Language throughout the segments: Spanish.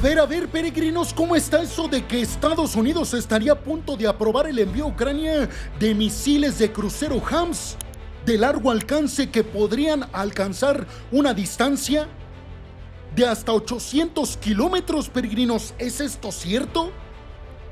A ver, peregrinos, ¿cómo está eso de que Estados Unidos estaría a punto de aprobar el envío a Ucrania de misiles de crucero HAMS de largo alcance que podrían alcanzar una distancia de hasta 800 kilómetros, peregrinos? ¿Es esto cierto?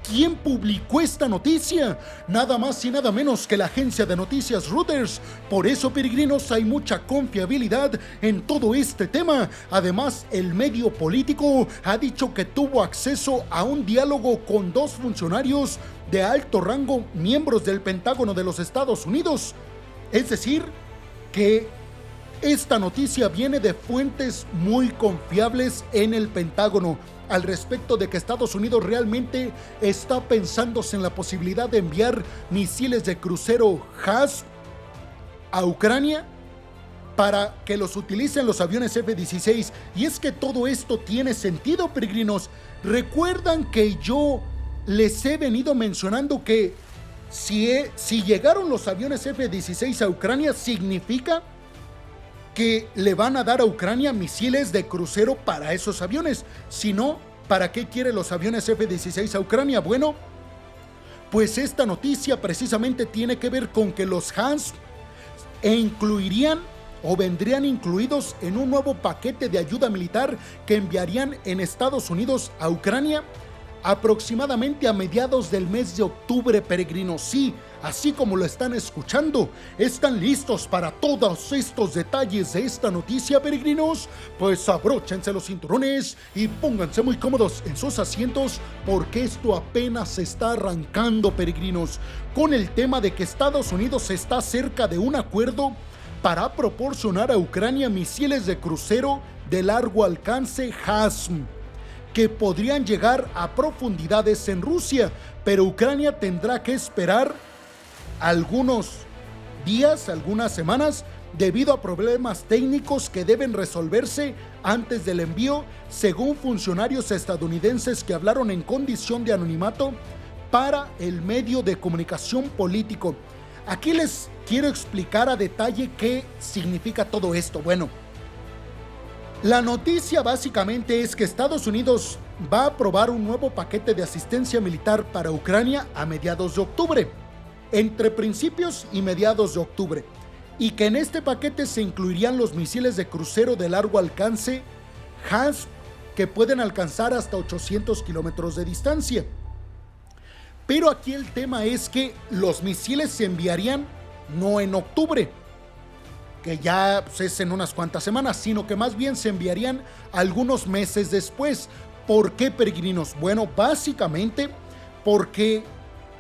¿Quién publicó esta noticia? Nada más y nada menos que la agencia de noticias Reuters. Por eso, peregrinos, hay mucha confiabilidad en todo este tema. Además, el medio político ha dicho que tuvo acceso a un diálogo con dos funcionarios de alto rango, miembros del Pentágono de los Estados Unidos. Es decir, que esta noticia viene de fuentes muy confiables en el Pentágono al respecto de que Estados Unidos realmente está pensándose en la posibilidad de enviar misiles de crucero HAMS a Ucrania para que los utilicen los aviones F-16. Y es que todo esto tiene sentido, peregrinos. Recuerdan que yo les he venido mencionando que si llegaron los aviones F-16 a Ucrania, significa que le van a dar a Ucrania misiles de crucero para esos aviones. Si no, ¿para qué quiere los aviones F-16 a Ucrania? Bueno, pues esta noticia precisamente tiene que ver con que los HAMS incluirían o vendrían incluidos en un nuevo paquete de ayuda militar que enviarían en Estados Unidos a Ucrania aproximadamente a mediados del mes de octubre, peregrinos. Sí, así como lo están escuchando. ¿Están listos para todos estos detalles de esta noticia, peregrinos? Pues abróchense los cinturones y pónganse muy cómodos en sus asientos, porque esto apenas se está arrancando, peregrinos, con el tema de que Estados Unidos está cerca de un acuerdo para proporcionar a Ucrania misiles de crucero de largo alcance HAMS, que podrían llegar a profundidades en Rusia, pero Ucrania tendrá que esperar algunos días, algunas semanas, debido a problemas técnicos que deben resolverse antes del envío, según funcionarios estadounidenses que hablaron en condición de anonimato para el medio de comunicación político. Aquí les quiero explicar a detalle qué significa todo esto. Bueno, la noticia básicamente es que Estados Unidos va a aprobar un nuevo paquete de asistencia militar para Ucrania a mediados de octubre, entre principios y mediados de octubre, y que en este paquete se incluirían los misiles de crucero de largo alcance HAMS que pueden alcanzar hasta 800 kilómetros de distancia. Pero aquí el tema es que los misiles se enviarían no en octubre, que ya es en unas cuantas semanas, sino que más bien se enviarían algunos meses después. ¿Por qué, peregrinos? Bueno, básicamente porque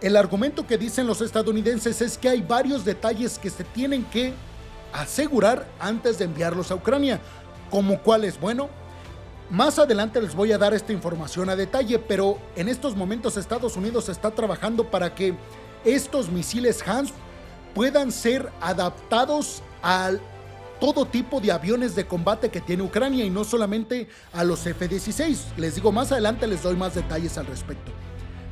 el argumento que dicen los estadounidenses es que hay varios detalles que se tienen que asegurar antes de enviarlos a Ucrania. ¿Como cuáles? Bueno, más adelante les voy a dar esta información a detalle, pero en estos momentos Estados Unidos está trabajando para que estos misiles HAMS puedan ser adaptados a todo tipo de aviones de combate que tiene Ucrania y no solamente a los F-16. Les digo, más adelante les doy más detalles al respecto.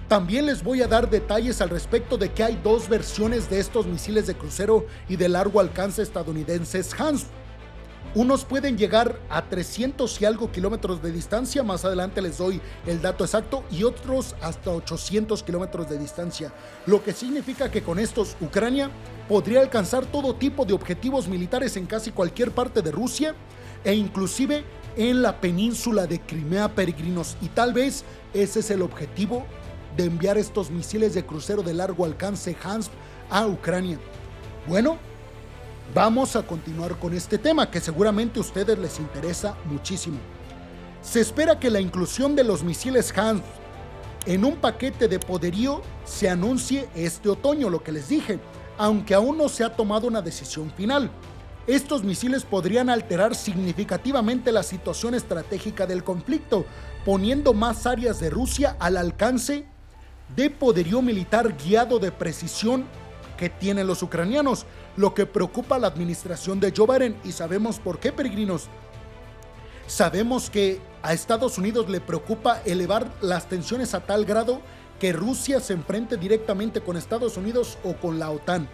También les voy a dar detalles al respecto de que hay dos versiones de estos misiles de crucero y de largo alcance estadounidenses HAMS. Unos pueden llegar a 300 y algo kilómetros de distancia, más adelante les doy el dato exacto, y otros hasta 800 kilómetros de distancia, lo que significa que con estos Ucrania podría alcanzar todo tipo de objetivos militares en casi cualquier parte de Rusia e inclusive en la península de Crimea, peregrinos, y tal vez ese es el objetivo de enviar estos misiles de crucero de largo alcance HAMS a Ucrania. Bueno, vamos a continuar con este tema que seguramente a ustedes les interesa muchísimo. Se espera que la inclusión de los misiles HAMS en un paquete de poderío se anuncie este otoño, lo que les dije, aunque aún no se ha tomado una decisión final. Estos misiles podrían alterar significativamente la situación estratégica del conflicto, poniendo más áreas de Rusia al alcance de poderío militar guiado de precisión que tienen los ucranianos, lo que preocupa a la administración de Joe Biden. ¿Y sabemos por qué, peregrinos? Sabemos que a Estados Unidos le preocupa elevar las tensiones a tal grado que Rusia se enfrente directamente con Estados Unidos o con la OTAN.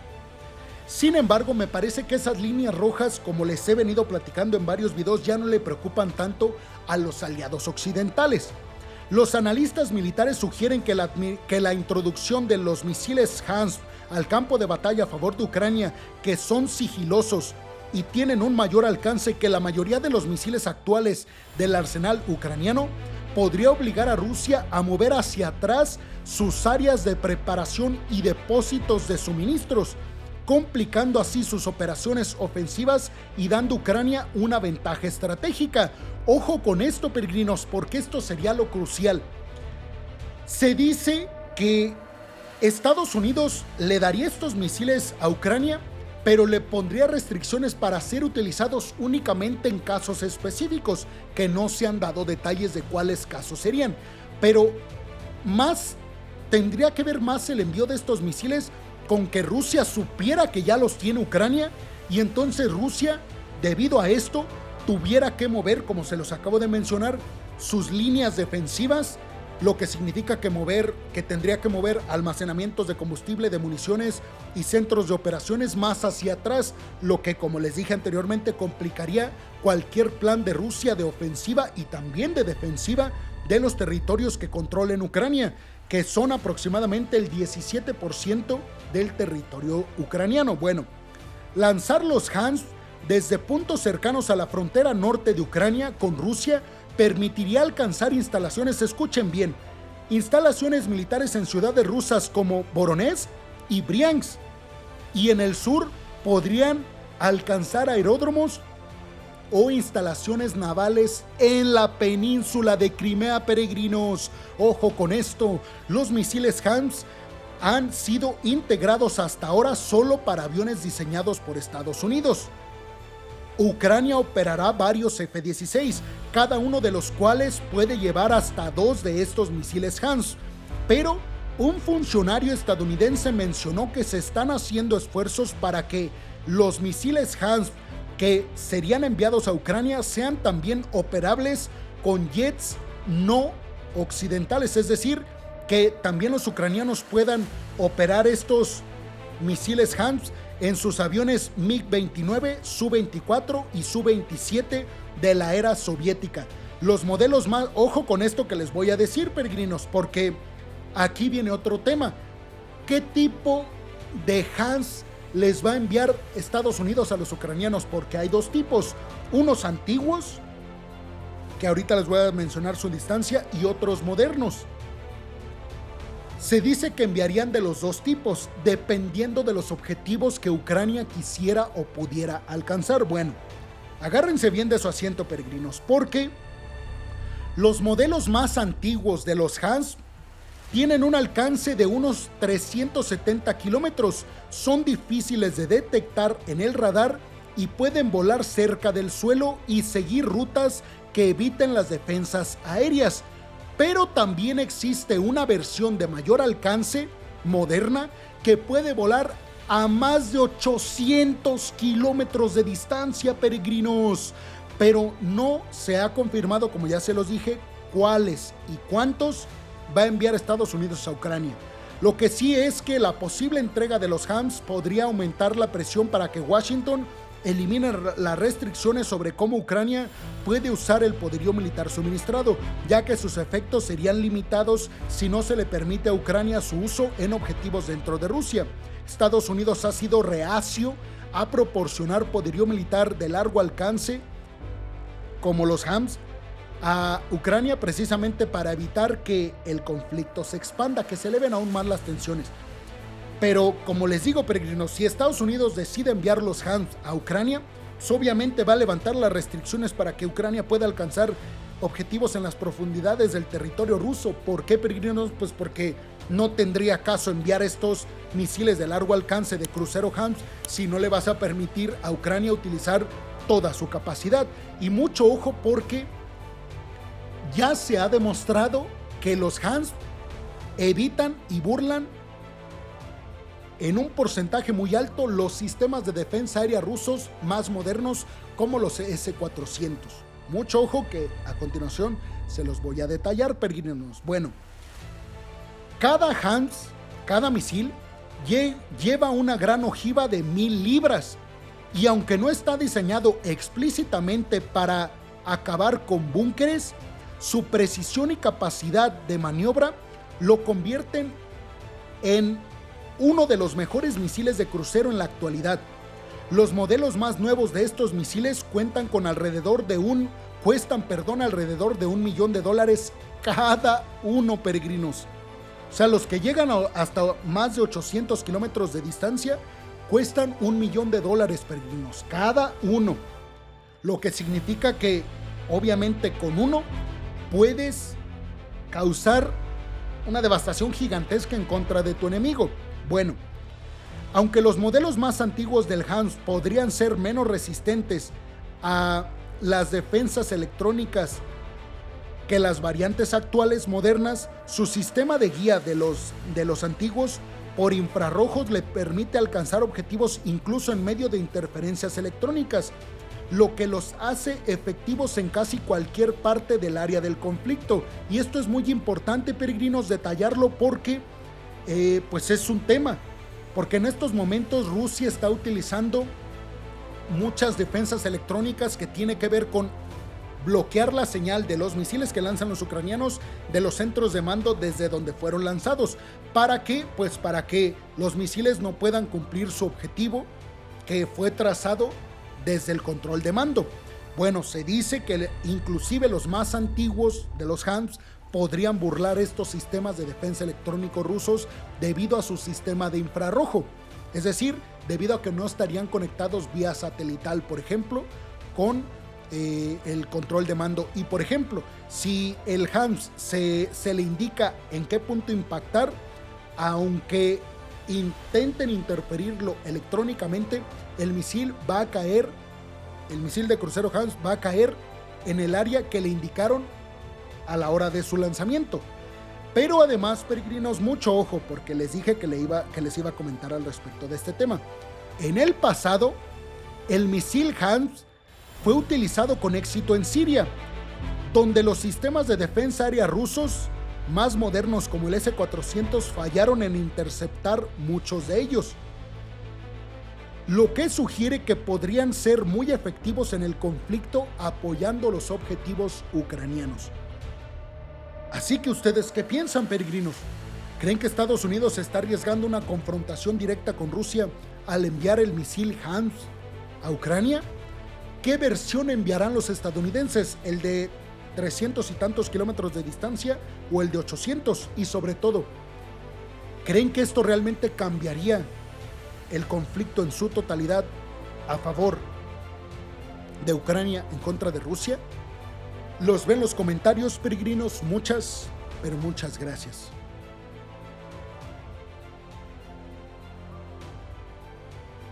Sin embargo, me parece que esas líneas rojas, como les he venido platicando en varios videos, ya no le preocupan tanto a los aliados occidentales. Los analistas militares sugieren que la introducción de los misiles HIMARS al campo de batalla a favor de Ucrania, que son sigilosos y tienen un mayor alcance que la mayoría de los misiles actuales del arsenal ucraniano, podría obligar a Rusia a mover hacia atrás sus áreas de preparación y depósitos de suministros, complicando así sus operaciones ofensivas y dando a Ucrania una ventaja estratégica. Ojo con esto, peregrinos, porque esto sería lo crucial. Se dice que Estados Unidos le daría estos misiles a Ucrania, pero le pondría restricciones para ser utilizados únicamente en casos específicos, que no se han dado detalles de cuáles casos serían. Pero tendría que ver más el envío de estos misiles con que Rusia supiera que ya los tiene Ucrania, y entonces Rusia, debido a esto, tuviera que mover, como se los acabo de mencionar, sus líneas defensivas, lo que significa que tendría que mover almacenamientos de combustible, de municiones y centros de operaciones más hacia atrás, lo que, como les dije anteriormente, complicaría cualquier plan de Rusia de ofensiva y también de defensiva de los territorios que controla en Ucrania, que son aproximadamente el 17% del territorio ucraniano. Bueno, lanzar los HIMARS desde puntos cercanos a la frontera norte de Ucrania con Rusia permitiría alcanzar instalaciones, escuchen bien, instalaciones militares en ciudades rusas como Voronezh y Briansk, y en el sur podrían alcanzar aeródromos o instalaciones navales en la península de Crimea, peregrinos. Ojo con esto, los misiles HIMARS han sido integrados hasta ahora solo para aviones diseñados por Estados Unidos. Ucrania operará varios F-16, cada uno de los cuales puede llevar hasta 2 de estos misiles HIMARS, pero un funcionario estadounidense mencionó que se están haciendo esfuerzos para que los misiles HIMARS que serían enviados a Ucrania sean también operables con jets no occidentales, es decir, que también los ucranianos puedan operar estos misiles HIMARS en sus aviones MiG-29, Su-24 y Su-27 de la era soviética. Los modelos más, ojo con esto que les voy a decir, peregrinos, porque aquí viene otro tema. ¿Qué tipo de HIMARS les va a enviar Estados Unidos a los ucranianos? Porque hay dos tipos, unos antiguos, que ahorita les voy a mencionar su distancia, y otros modernos. Se dice que enviarían de los dos tipos, dependiendo de los objetivos que Ucrania quisiera o pudiera alcanzar. Bueno, agárrense bien de su asiento, peregrinos, porque los modelos más antiguos de los HIMARS tienen un alcance de unos 370 kilómetros, son difíciles de detectar en el radar y pueden volar cerca del suelo y seguir rutas que eviten las defensas aéreas. Pero también existe una versión de mayor alcance, moderna, que puede volar a más de 800 kilómetros de distancia, peregrinos. Pero no se ha confirmado, como ya se los dije, cuáles y cuántos va a enviar Estados Unidos a Ucrania. Lo que sí es que la posible entrega de los HIMARS podría aumentar la presión para que Washington elimine las restricciones sobre cómo Ucrania puede usar el poderío militar suministrado, ya que sus efectos serían limitados si no se le permite a Ucrania su uso en objetivos dentro de Rusia. Estados Unidos ha sido reacio a proporcionar poderío militar de largo alcance, como los HIMARS, a Ucrania, precisamente para evitar que el conflicto se expanda, que se eleven aún más las tensiones. Pero, como les digo, peregrinos, si Estados Unidos decide enviar los HIMARS a Ucrania, pues obviamente va a levantar las restricciones para que Ucrania pueda alcanzar objetivos en las profundidades del territorio ruso. ¿Por qué, peregrinos? Pues porque no tendría caso enviar estos misiles de largo alcance de crucero HIMARS si no le vas a permitir a Ucrania utilizar toda su capacidad. Y mucho ojo, porque ya se ha demostrado que los HIMARS evitan y burlan en un porcentaje muy alto los sistemas de defensa aérea rusos más modernos, como los S-400. Mucho ojo, que a continuación se los voy a detallar, peregrinos. Bueno, cada HIMARS, cada misil, lleva una gran ojiva de 1000 libras, y aunque no está diseñado explícitamente para acabar con búnkeres, su precisión y capacidad de maniobra lo convierten en uno de los mejores misiles de crucero en la actualidad. Los modelos más nuevos de estos misiles cuestan alrededor de $1 millón cada uno, peregrinos. O sea, los que llegan hasta más de 800 kilómetros de distancia cuestan $1 millón, peregrinos, cada uno. Lo que significa que, obviamente, con uno puedes causar una devastación gigantesca en contra de tu enemigo. Bueno, aunque los modelos más antiguos del HAMS podrían ser menos resistentes a las defensas electrónicas que las variantes actuales modernas, su sistema de guía de los antiguos por infrarrojos le permite alcanzar objetivos incluso en medio de interferencias electrónicas, lo que los hace efectivos en casi cualquier parte del área del conflicto. Y esto es muy importante, peregrinos, detallarlo porque pues es un tema, porque en estos momentos Rusia está utilizando muchas defensas electrónicas que tiene que ver con bloquear la señal de los misiles que lanzan los ucranianos de los centros de mando desde donde fueron lanzados. ¿Para qué? Pues para que los misiles no puedan cumplir su objetivo que fue trazado desde el control de mando. Bueno, se dice que inclusive los más antiguos de los HAMS podrían burlar estos sistemas de defensa electrónico rusos debido a su sistema de infrarrojo. Es decir, debido a que no estarían conectados vía satelital, por ejemplo, con el control de mando. Y por ejemplo, si el HAMS se le indica en qué punto impactar, aunque intenten interferirlo electrónicamente, el misil va a caer, el misil de crucero HAMS va a caer en el área que le indicaron a la hora de su lanzamiento. Pero además, peregrinos, mucho ojo, porque les dije que les iba a comentar al respecto de este tema. En el pasado, el misil HAMS fue utilizado con éxito en Siria, donde los sistemas de defensa aérea rusos más modernos como el S-400 fallaron en interceptar muchos de ellos, lo que sugiere que podrían ser muy efectivos en el conflicto apoyando los objetivos ucranianos. Así que ustedes, ¿qué piensan, peregrinos? ¿Creen que Estados Unidos está arriesgando una confrontación directa con Rusia al enviar el misil HAMS a Ucrania? ¿Qué versión enviarán los estadounidenses? ¿El de 300 y tantos kilómetros de distancia o el de 800? Y sobre todo, ¿creen que esto realmente cambiaría el conflicto en su totalidad a favor de Ucrania en contra de Rusia? Los ven en los comentarios, peregrinos. Muchas, pero muchas gracias.